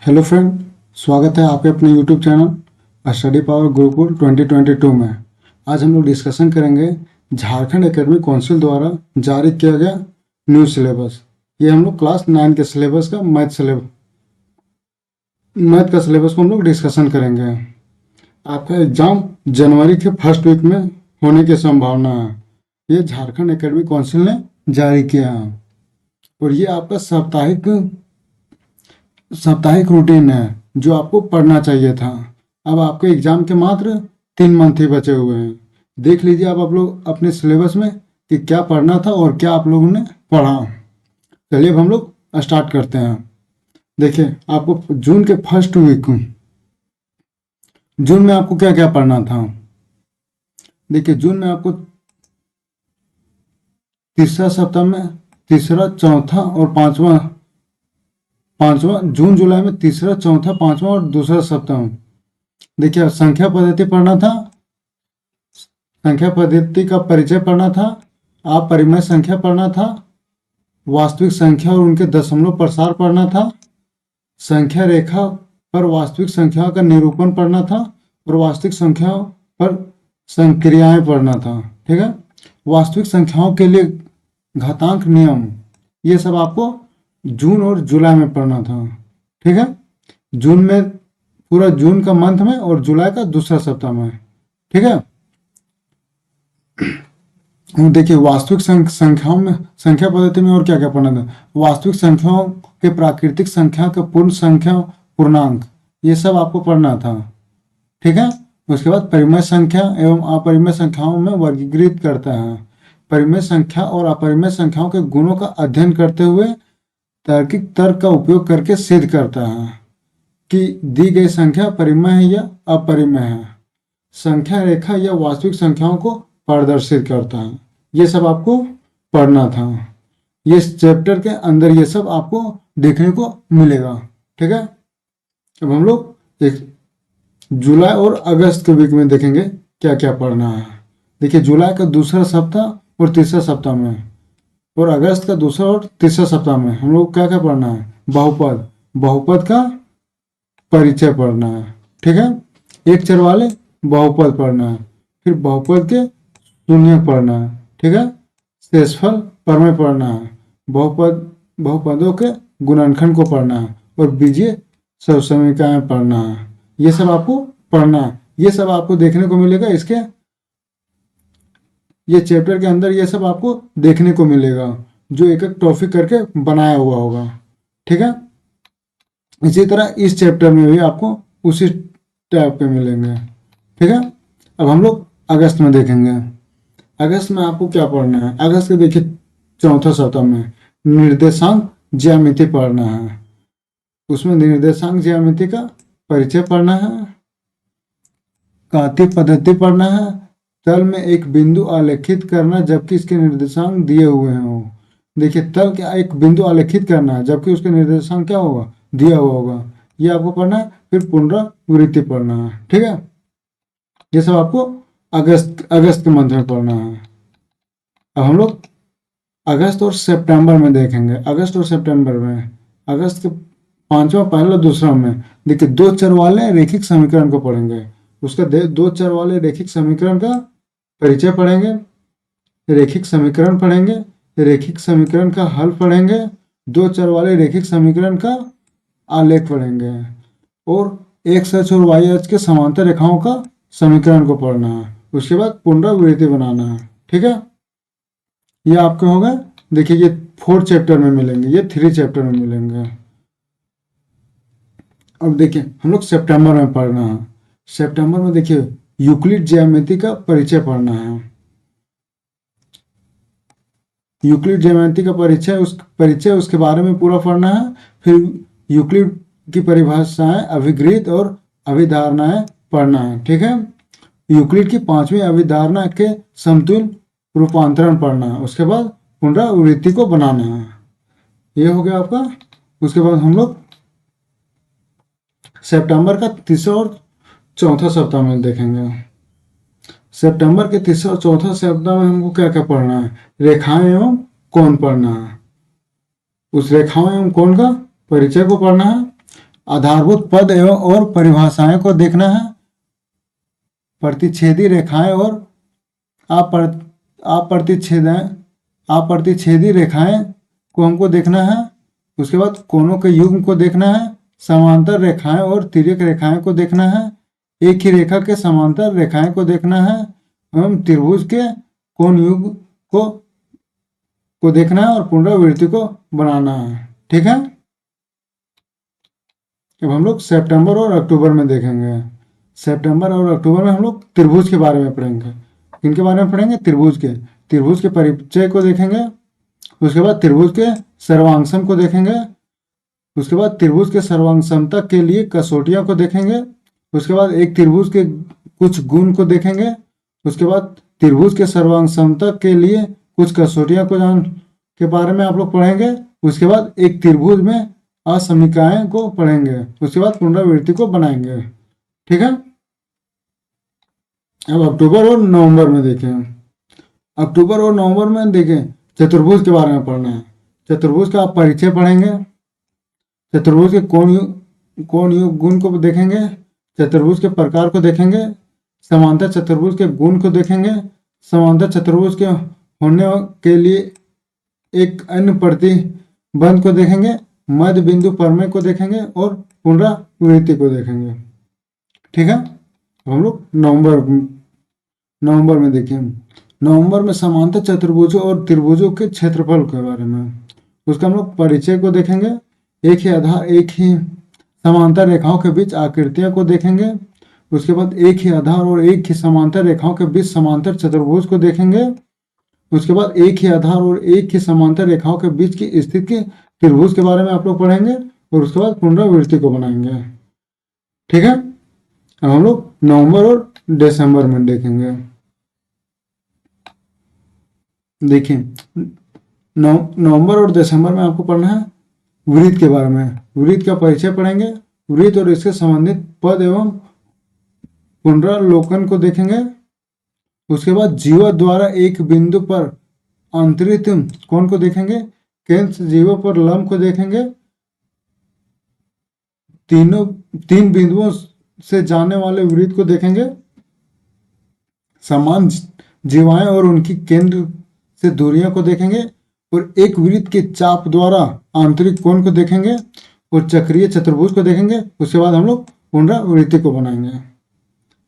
Hello friend, स्वागत है आपके अपने YouTube channel study power Gurukul 2022 में। आज हम लोग डिस्कशन करेंगे झारखंड एकेडमिक काउंसिल द्वारा जारी किया गया न्यू सिलेबस। ये हम लोग क्लास 9 के सिलेबस का मैथ का सिलेबस को हम लोग डिस्कशन करेंगे। आपका एग्जाम जनवरी के फर्स्ट वीक में होने की संभावना है। ये झारखंड एकेडमिक काउंसिल ने जारी किया है और ये आपका साप्ताहिक रूटीन है जो आपको पढ़ना चाहिए था। अब आपके एग्जाम के मात्र 3 मंथ ही बचे हुए हैं। देख लीजिए आप लोग अपने सिलेबस में कि क्या पढ़ना था और क्या आप लोगों ने पढ़ा। चलिए अब हम लोग स्टार्ट करते हैं। देखिए, आपको जून के फर्स्ट वीक जून में आपको क्या क्या पढ़ना था। देखिए, जून में आपको तीसरा सप्ताह में तीसरा, चौथा और पांचवा जून जुलाई में तीसरा, चौथा, पांचवा और दूसरा सप्ताह। देखिए, संख्या पद्धति पढ़ना था, संख्या पद्धति का परिचय पढ़ना था, आप परिमेय संख्या पढ़ना था, वास्तविक संख्या और उनके दशमलव प्रसार पढ़ना था, संख्या रेखा पर वास्तविक संख्याओं का निरूपण पढ़ना था और वास्तविक संख्याओं पर संक्रियाएं पढ़ना था। ठीक है, वास्तविक संख्याओं के लिए घातांक नियम, ये सब आपको जून और जुलाई में पढ़ना था। ठीक है, जून में पूरा जून का मंथ में और जुलाई का दूसरा सप्ताह में। ठीक है, देखिए वास्तविक संख्याओं में, संख्या पद्धति में और क्या क्या पढ़ना था। वास्तविक संख्याओं के प्राकृतिक संख्या के पूर्ण संख्या, पूर्णांक, ये सब आपको पढ़ना था। ठीक है, उसके बाद परिमेय संख्या एवं अपरिमेय संख्याओं में वर्गीकृत करता है। परिमेय संख्या और अपरिमेय संख्याओं के गुणों का अध्ययन करते हुए तार्किक तर्क का उपयोग करके सिद्ध करता है कि दी गई संख्या परिमेय है या अपरिमेय है। संख्या रेखा या वास्तविक संख्याओं को प्रदर्शित करता है। ये सब आपको पढ़ना था। ये चैप्टर के अंदर ये सब आपको देखने को मिलेगा। ठीक है, अब हम लोग एक जुलाई और अगस्त के वीक में देखेंगे क्या क्या पढ़ना है। देखिए, जुलाई का दूसरा सप्ताह और तीसरा सप्ताह में और अगस्त का दूसरा और तीसरा सप्ताह में हम लोग क्या क्या पढ़ना है। बहुपद का परिचय पढ़ना है। ठीक है, एक चर वाले बहुपद पढ़ना है, फिर बहुपद के शून्य पढ़ना है। ठीक है, शेषफल प्रमेय पढ़ना है, बहुपदों के गुणनखंड को पढ़ना है और बीजीय सहसमीकरण पढ़ना है। ये सब आपको पढ़ना है। ये सब आपको देखने को मिलेगा इसके ये चैप्टर के अंदर। ये सब आपको देखने को मिलेगा जो एक एक टॉपिक करके बनाया हुआ होगा। ठीक है, इसी तरह इस चैप्टर में भी आपको उसी टाइप के मिलेंगे। ठीक है, अब हम लोग अगस्त में देखेंगे। अगस्त में आपको क्या पढ़ना है। अगस्त के देखिए चौथा सप्ताह में निर्देशांक ज्यामिति पढ़ना है। उसमें निर्देशांक ज्यामिति का परिचय पढ़ना है, घातीय पद्धति पढ़ना है, तल में एक बिंदु आलेखित करना जबकि इसके निर्देशांक दिए हुए हों। देखिए, तल का एक बिंदु आलेखित करना है जबकि उसके निर्देशांक क्या होगा, दिया हुआ होगा। ये आपको पढ़ना है। फिर पुनरावृत्ति पढ़ना है। ठीक है, ये सब आपको अगस्त के मंथ में पढ़ना है। अब हम लोग अगस्त और सितंबर में देखेंगे। अगस्त और सितंबर में, अगस्त के पांचवा, पहला, दूसरा में देखिए दो चर वाले रैखिक समीकरण को पढ़ेंगे। उसका दो चर वाले रैखिक समीकरण का परिचय पढ़ेंगे, रैखिक समीकरण पढ़ेंगे, रैखिक समीकरण का हल पढ़ेंगे, दो चर वाले रैखिक समीकरण का आलेख पढ़ेंगे और एक्स अक्ष और वाई अक्ष के समांतर रेखाओं का समीकरण को पढ़ना है। उसके बाद पुनरावृत्ति बनाना है। ठीक है, ये आपके हो गए। देखिए, ये 4 चैप्टर में मिलेंगे, ये 3 चैप्टर में मिलेंगे। अब देखिए, हम लोग सितंबर में पढ़ना है। सितंबर में देखिए यूक्लिड ज्यामिति का परिचय पढ़ना है। यूक्लिड ज्यामिति का परिचय उसके बारे में पूरा पढ़ना है। फिर यूक्लिड की परिभाषाएं, अभिगृहित और अभिधारणाएं पढ़ना है। ठीक है, यूक्लिड की 5वीं अभिधारणा के समतुल्य रूपांतरण पढ़ना है। उसके बाद पुनरावृत्ति को बनाना है। ये हो गया आपका। उसके बाद हम लोग सितंबर का तीसरा और चौथा सप्ताह में देखेंगे। सितंबर के तीसरा और चौथा सप्ताह में हमको क्या क्या पढ़ना है। रेखाएं एवं कोण पढ़ना है। उस रेखाओं एवं कोण का परिचय को पढ़ना है। आधारभूत पद एवं और परिभाषाएं को देखना है, प्रतिच्छेदी रेखाएं और अपर- अप्रतिच्छेदी रेखाएं को हमको देखना है। उसके बाद कोनों के युग्म को देखना है, समांतर रेखाएं और तिर्यक रेखाएं को देखना है, एक ही रेखा के समांतर रेखाएं को देखना है एवं त्रिभुज के कोण युग्म को देखना है और पुनरावृत्ति को बनाना है। ठीक है, अब हम लोग सितंबर और अक्टूबर में देखेंगे। सितंबर और अक्टूबर में हम लोग त्रिभुज के बारे में पढ़ेंगे। किनके बारे में पढ़ेंगे? त्रिभुज के परिचय को देखेंगे। उसके बाद त्रिभुज के सर्वांगसम को देखेंगे। उसके बाद त्रिभुज के सर्वांगसमता के लिए कसौटियों को देखेंगे। उसके बाद एक त्रिभुज के कुछ गुण को देखेंगे। उसके बाद त्रिभुज के सर्वांगसमता के लिए कुछ कसौटियों को के बारे में आप लोग पढ़ेंगे। उसके बाद एक त्रिभुज में असमीकाएं को पढ़ेंगे। उसके बाद पुनरावृत्ति को बनाएंगे। ठीक है, अब अक्टूबर और नवंबर में देखें। अक्टूबर और नवंबर में देखें चतुर्भुज के बारे में पढ़ना है। चतुर्भुज का आप परिचय पढ़ेंगे। चतुर्भुज के कोण युग गुण को देखेंगे। चतुर्भुज के प्रकार को देखेंगे। समांतर चतुर्भुज के गुण को देखेंगे। समांतर चतुर्भुज के होने के लिए एक अन्य प्रतिबंध को देखेंगे। मध्य बिंदु प्रमेय को देखेंगे और पुनरावृत्ति को देखेंगे। ठीक है, हम लोग नवंबर में देखें। नवंबर में समांतर चतुर्भुजों और त्रिभुजों के क्षेत्रफल के बारे में, उसका हम लोग परिचय को देखेंगे। एक ही आधार एक ही समांतर रेखाओं के बीच आकृतियों को देखेंगे। उसके बाद एक ही आधार और एक ही समांतर रेखाओं के बीच समांतर चतुर्भुज को देखेंगे। उसके बाद एक ही आधार और एक ही समांतर रेखाओं के बीच की स्थिति त्रिभुज के बारे में आप लोग पढ़ेंगे और उसके बाद पुनरावृत्ति को बनाएंगे। ठीक है, अब हम लोग नवंबर और दिसंबर में देखेंगे। देखिए नवंबर और दिसंबर में आपको पढ़ना है वृत्त के बारे में। वृत्त का परिचय पढ़ेंगे। वृत्त और इसके संबंधित पद एवं पुनरावलोकन को देखेंगे। उसके बाद जीवा द्वारा एक बिंदु पर अंतरित कोण को देखेंगे। केंद्र जीवा पर लंब को देखेंगे। तीन बिंदुओं से जाने वाले वृत्त को देखेंगे। समान जीवाएं और उनकी केंद्र से दूरियों को देखेंगे और एक वृत्त के चाप द्वारा आंतरिक कोण को देखेंगे और चक्रीय चतुर्भुज को देखेंगे। उसके बाद हम लोग पुनरावृत्ति को बनाएंगे।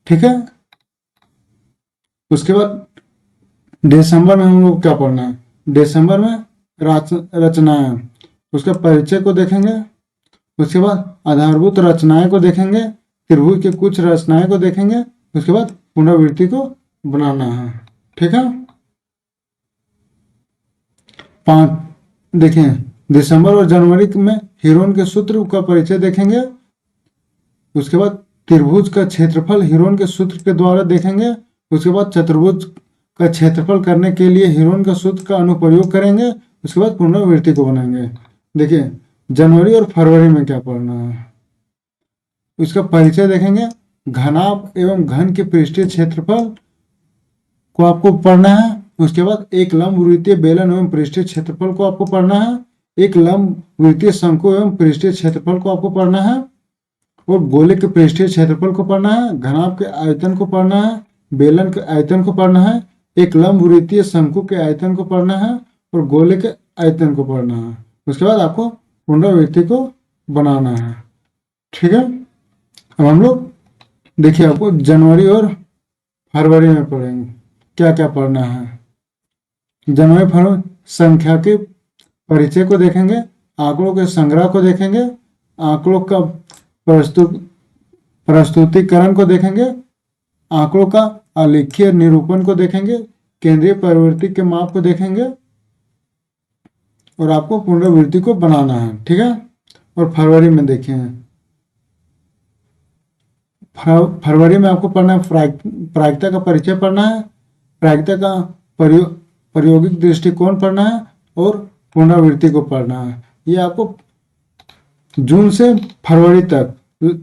ठीक है, उसके बाद दिसंबर में हम लोग क्या पढ़ना है? दिसंबर में रचनाएं, उसका परिचय को देखेंगे। उसके बाद आधारभूत रचनाएं को देखेंगे। त्रिभुज के कुछ रचनाएं को देखेंगे। उसके बाद पुनरावृत्ति को बनाना है। ठीक है, 5 देखें। दिसंबर और जनवरी में हीरोन के सूत्र का परिचय देखेंगे। उसके बाद त्रिभुज का क्षेत्रफल हीरोन के सूत्र के द्वारा देखेंगे। उसके बाद चतुर्भुज का क्षेत्रफल करने के लिए हीरोन का सूत्र का अनुप्रयोग करेंगे। उसके बाद पुनरावृत्ति को बनाएंगे। देखिए जनवरी और फरवरी में क्या पढ़ना है, उसका परिचय देखेंगे। घनाभ एवं घन के पृष्ठीय क्षेत्रफल को आपको पढ़ना है। उसके बाद एक लंब वृत्तीय बेलन एवं पृष्ठीय क्षेत्रफल को आपको पढ़ना है। एक लंब वृत्तीय शंकु एवं पृष्ठीय क्षेत्रफल को आपको पढ़ना है और गोले के पृष्ठीय क्षेत्रफल को पढ़ना है। घनाभ के आयतन को पढ़ना है। बेलन के आयतन को पढ़ना है। एक लंब वृत्तीय शंकु के आयतन को पढ़ना है और गोले के आयतन को पढ़ना है। उसके बाद आपको पुनरावृत्ति को बनाना है। ठीक है, अब हम लोग देखिए आपको जनवरी और फरवरी में पढ़ेंगे क्या क्या पढ़ना है। जनवरी फरवरी संख्या के परिचय को देखेंगे। आंकड़ों के संग्रह को देखेंगे। आंकड़ों का प्रस्तुतिकरण को देखेंगे। आंकड़ों का आलेखीय निरूपण को देखेंगे। केंद्रीय प्रवृत्ति के माप को देखेंगे और आपको पुनरावृत्ति को बनाना है। ठीक है, और फरवरी में देखिए, फरवरी में आपको पढ़ना है प्रायिकता का परिचय पढ़ना है। प्रायिकता का प्रायोगिक दृष्टिकोण पढ़ना है और पुनरावृत्ति को पढ़ना है। ये आपको जून से फरवरी तक,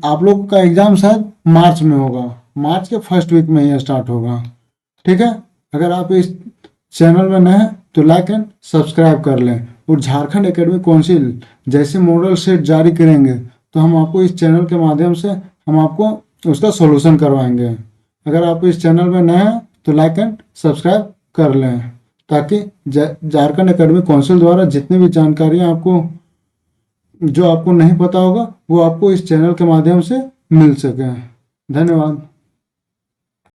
आप लोगों का एग्जाम शायद मार्च में होगा। मार्च के फर्स्ट वीक में ही स्टार्ट होगा। ठीक है, अगर आप इस चैनल में नए हैं तो लाइक एंड सब्सक्राइब कर लें और झारखंड एकेडमिक काउंसिल जैसे मॉडल सेट जारी करेंगे तो हम आपको इस चैनल के माध्यम से हम आपको उसका सॉल्यूशन करवाएंगे। अगर आप इस चैनल में नए हैं तो लाइक एंड सब्सक्राइब कर लें, ताकि झारखंड एकेडमिक काउंसिल द्वारा जितनी भी जानकारियाँ आपको जो आपको नहीं पता होगा वो आपको इस चैनल के माध्यम से मिल सके। धन्यवाद।